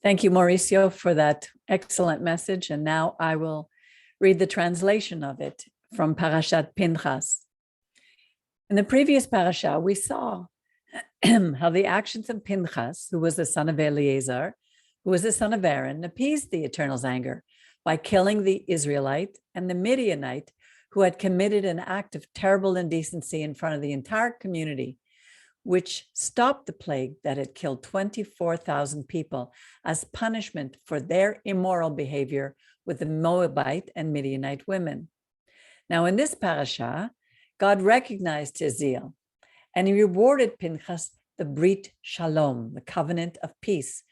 Thank you, Mauricio, for that excellent message. And now I will read the translation of it from Parashat Pinchas. In the previous parasha, we saw how the actions of Pinchas, who was the son of Eleazar, who was the son of Aaron, appeased the Eternal's anger by killing the Israelite and the Midianite who had committed an act of terrible indecency in front of the entire community, which stopped the plague that had killed 24,000 people as punishment for their immoral behavior with the Moabite and Midianite women. Now, in this parasha, God recognized his zeal, and he rewarded Pinchas the Brit Shalom, the covenant of peace,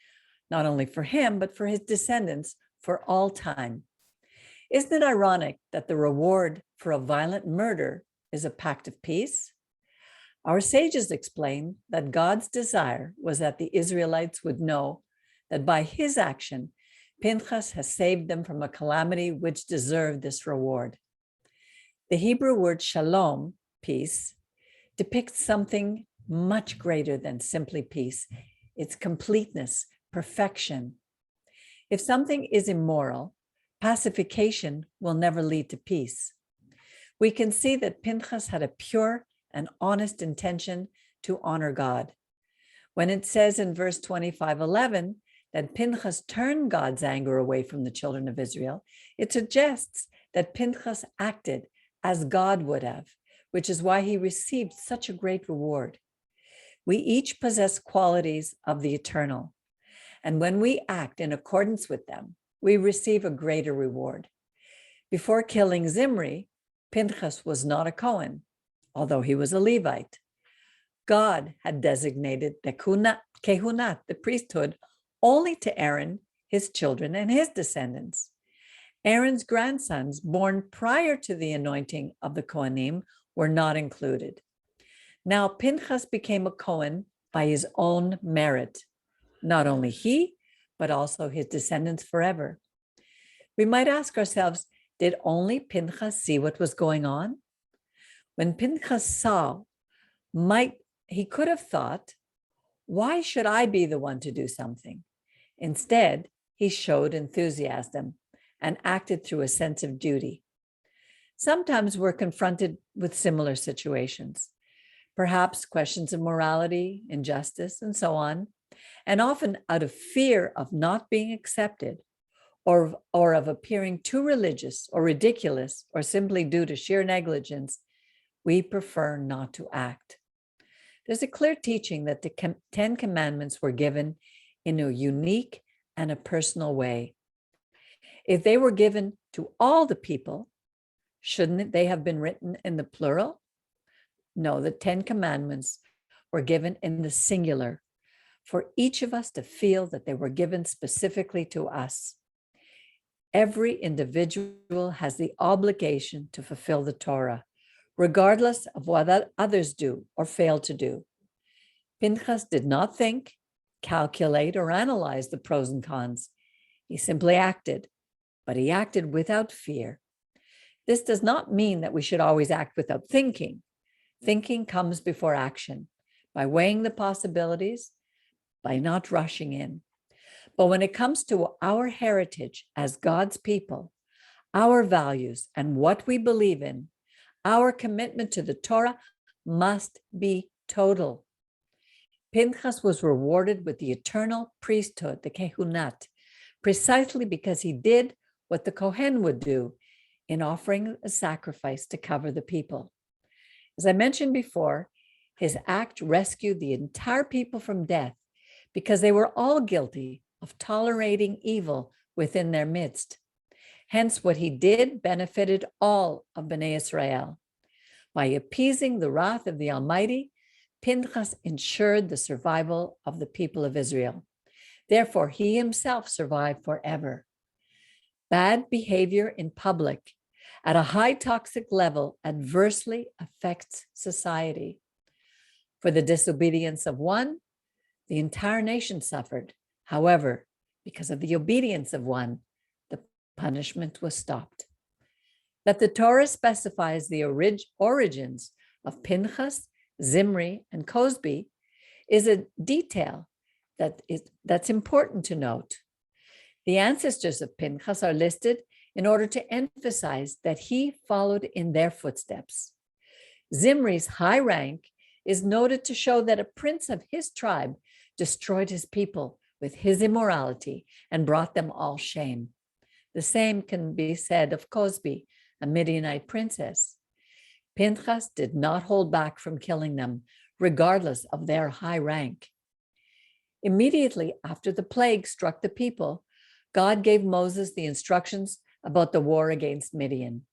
not only for him, but for his descendants for all time. Isn't it ironic that the reward for a violent murder is a pact of peace? Our sages explain that God's desire was that the Israelites would know that by his action, Pinchas has saved them from a calamity which deserved this reward. The Hebrew word shalom, peace, depicts something much greater than simply peace. It's completeness, perfection. If something is immoral, pacification will never lead to peace. We can see that Pinchas had a pure and honest intention to honor God. When it says in verse 25:11 that Pinchas turned God's anger away from the children of Israel, it suggests that Pinchas acted as God would have, which is why he received such a great reward. We each possess qualities of the eternal, and when we act in accordance with them, we receive a greater reward. Before killing Zimri, Pinchas was not a Cohen, although he was a Levite. God had designated the kehunat, the priesthood, only to Aaron, his children, and his descendants. Aaron's grandsons, born prior to the anointing of the Kohanim, were not included. Now Pinchas became a Cohen by his own merit, not only he, but also his descendants forever. We might ask ourselves, did only Pinchas see what was going on? When Pinchas saw, he could have thought, why should I be the one to do something? Instead, he showed enthusiasm and acted through a sense of duty. Sometimes we're confronted with similar situations, perhaps questions of morality, injustice, and so on, and often out of fear of not being accepted or of appearing too religious or ridiculous or simply due to sheer negligence, we prefer not to act. There's a clear teaching that the 10 Commandments were given in a unique and a personal way. If they were given to all the people, shouldn't they have been written in the plural? No, the 10 Commandments were given in the singular, for each of us to feel that they were given specifically to us. Every individual has the obligation to fulfill the Torah, regardless of what others do or fail to do. Pinchas did not think, calculate, or analyze the pros and cons. He simply acted, but he acted without fear. This does not mean that we should always act without thinking. Thinking comes before action, by weighing the possibilities, by not rushing in. But when it comes to our heritage as God's people, our values and what we believe in, our commitment to the Torah must be total. Pinchas was rewarded with the eternal priesthood, the kehunat, precisely because he did what the Kohen would do in offering a sacrifice to cover the people. As I mentioned before, his act rescued the entire people from death because they were all guilty of tolerating evil within their midst. Hence, what he did benefited all of Bnei Israel. By appeasing the wrath of the Almighty, Pinchas ensured the survival of the people of Israel. Therefore, he himself survived forever. Bad behavior in public at a high toxic level adversely affects society. For the disobedience of one, the entire nation suffered. However, because of the obedience of one, the punishment was stopped. That the Torah specifies the origins of Pinchas, Zimri, and Cosby is a detail that's important to note. The ancestors of Pinchas are listed in order to emphasize that he followed in their footsteps. Zimri's high rank is noted to show that a prince of his tribe destroyed his people with his immorality and brought them all shame. The same can be said of Cosbi, a Midianite princess. Pinchas did not hold back from killing them, regardless of their high rank. Immediately after the plague struck the people, God gave Moses the instructions about the war against Midian.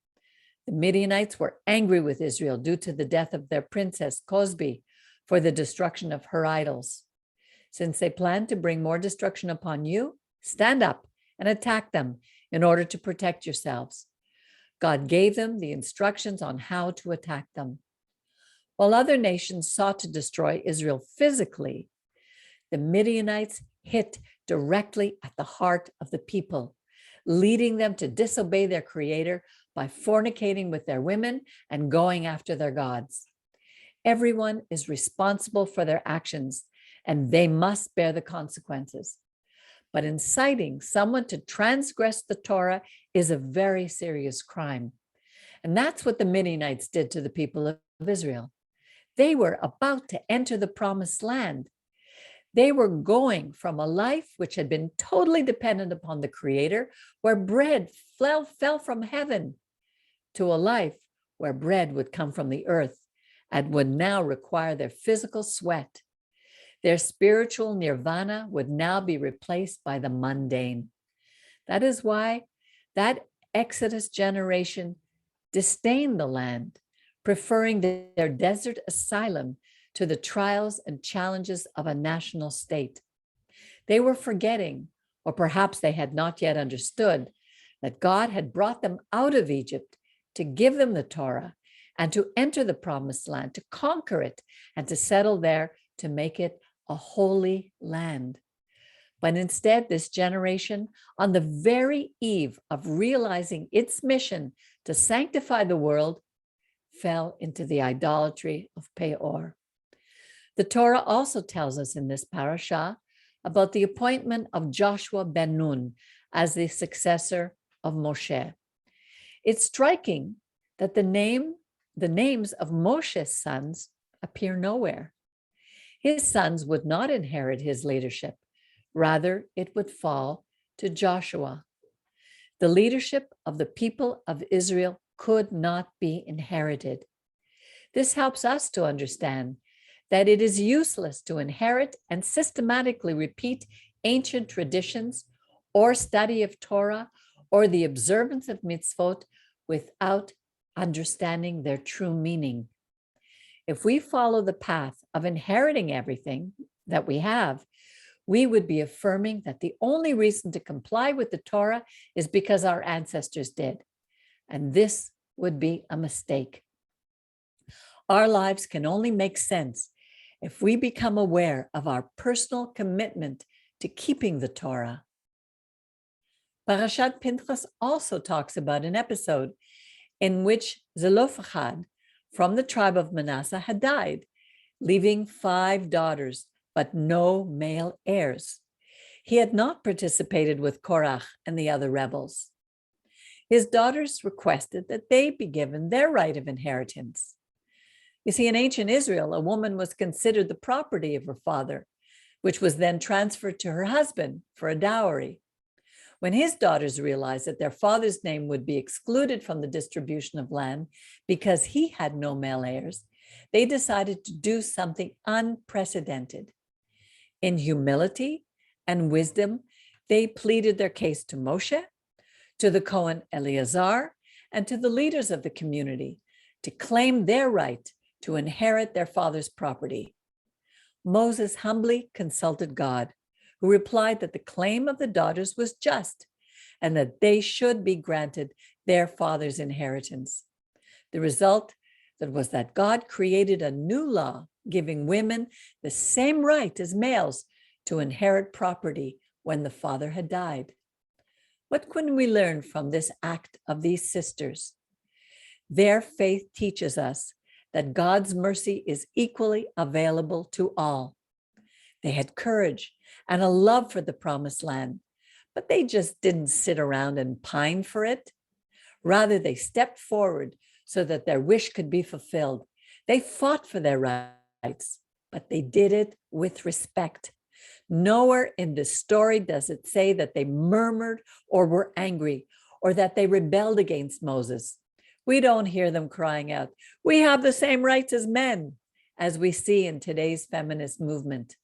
The Midianites were angry with Israel due to the death of their princess Cosbi for the destruction of her idols. Since they planned to bring more destruction upon you, stand up and attack them in order to protect yourselves. God gave them the instructions on how to attack them. While other nations sought to destroy Israel physically, the Midianites hit directly at the heart of the people, leading them to disobey their Creator by fornicating with their women and going after their gods. Everyone is responsible for their actions, and they must bear the consequences. But inciting someone to transgress the Torah is a very serious crime. And that's what the Midianites did to the people of Israel. They were about to enter the promised land. They were going from a life which had been totally dependent upon the Creator, where bread fell from heaven, to a life where bread would come from the earth and would now require their physical sweat. Their spiritual nirvana would now be replaced by the mundane. That is why that Exodus generation disdained the land, preferring their desert asylum to the trials and challenges of a national state. They were forgetting, or perhaps they had not yet understood, that God had brought them out of Egypt to give them the Torah and to enter the promised land, to conquer it, and to settle there to make it a holy land. But instead, this generation, on the very eve of realizing its mission to sanctify the world, fell into the idolatry of Peor. The Torah also tells us in this parasha about the appointment of Joshua ben Nun as the successor of Moshe. It's striking that the names of Moshe's sons appear nowhere. His sons would not inherit his leadership. Rather, it would fall to Joshua. The leadership of the people of Israel could not be inherited. This helps us to understand that it is useless to inherit and systematically repeat ancient traditions or study of Torah or the observance of mitzvot without understanding their true meaning. If we follow the path of inheriting everything that we have, we would be affirming that the only reason to comply with the Torah is because our ancestors did. And this would be a mistake. Our lives can only make sense if we become aware of our personal commitment to keeping the Torah. Parashat Pinchas also talks about an episode in which Zelophehad from the tribe of Manasseh had died, leaving 5 daughters, but no male heirs. He had not participated with Korach and the other rebels. His daughters requested that they be given their right of inheritance. You see, in ancient Israel, a woman was considered the property of her father, which was then transferred to her husband for a dowry. When his daughters realized that their father's name would be excluded from the distribution of land because he had no male heirs, they decided to do something unprecedented. In humility and wisdom, they pleaded their case to Moshe, to the Cohen Eleazar, and to the leaders of the community to claim their right to inherit their father's property. Moses humbly consulted God, who replied that the claim of the daughters was just and that they should be granted their father's inheritance. The result was that God created a new law giving women the same right as males to inherit property when the father had died. What can we learn from this act of these sisters? Their faith teaches us that God's mercy is equally available to all. They had courage and a love for the promised land, but they just didn't sit around and pine for it. Rather, they stepped forward so that their wish could be fulfilled. They fought for their rights, but they did it with respect. Nowhere in this story does it say that they murmured or were angry or that they rebelled against Moses. We don't hear them crying out, "We have the same rights as men," as we see in today's feminist movement.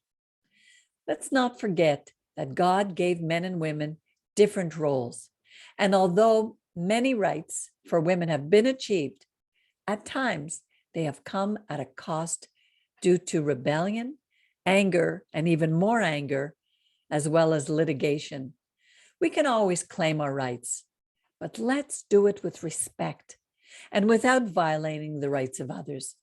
Let's not forget that God gave men and women different roles. And although many rights for women have been achieved, at times they have come at a cost due to rebellion, anger, and even more anger, as well as litigation. We can always claim our rights, but let's do it with respect and without violating the rights of others.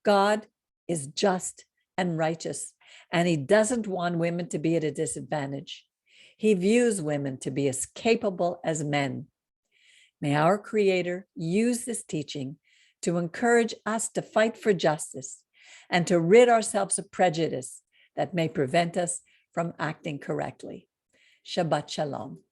God is just and righteous, and he doesn't want women to be at a disadvantage. He views women to be as capable as men. May our Creator use this teaching to encourage us to fight for justice and to rid ourselves of prejudice that may prevent us from acting correctly. Shabbat Shalom.